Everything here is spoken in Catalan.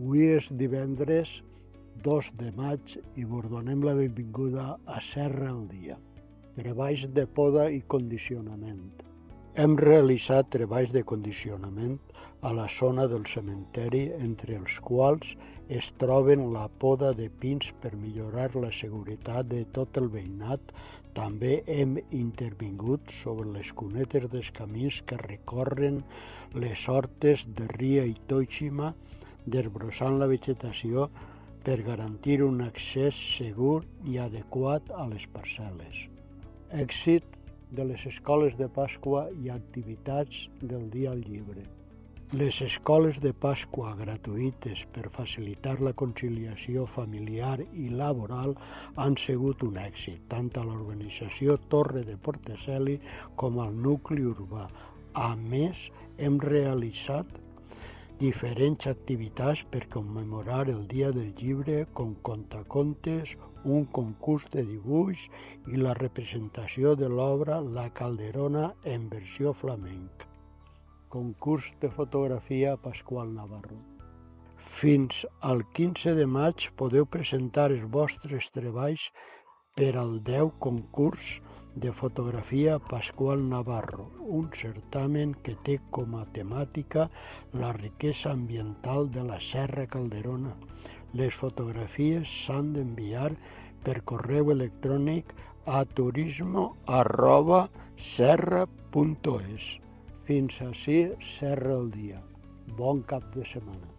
Avui és divendres 2 de maig i vos donem la benvinguda a Serra al Dia. Treballs de poda i condicionament. Hem realitzat treballs de condicionament a la zona del cementeri, entre els quals es troben la poda de pins per millorar la seguretat de tot el veïnat. També hem intervingut sobre les cunetes dels camins que recorren les hortes de Ria i Toixima, desbrossant la vegetació per garantir un accés segur i adequat a les parcel·les. Èxit de les escoles de Pasqua i activitats del Dia al Llibre. Les escoles de Pasqua gratuïtes per facilitar la conciliació familiar i laboral han sigut un èxit, tant a l'organització Torre de Portaceli com al nucli urbà. A més, hem realitzat diferents activitats per commemorar el Dia del Llibre, com contacontes, un concurs de dibuix i la representació de l'obra La Calderona en versió flamenc. Concurs de fotografia Pasqual Navarro. Fins al 15 de maig podeu presentar els vostres treballs per al 10 concurs de fotografia Pasqual Navarro, un certamen que té com a temàtica la riquesa ambiental de la Serra Calderona. Les fotografies s'han d'enviar per correu electrònic a turismo@serra.es. Fins ací Serra al Dia. Bon cap de setmana.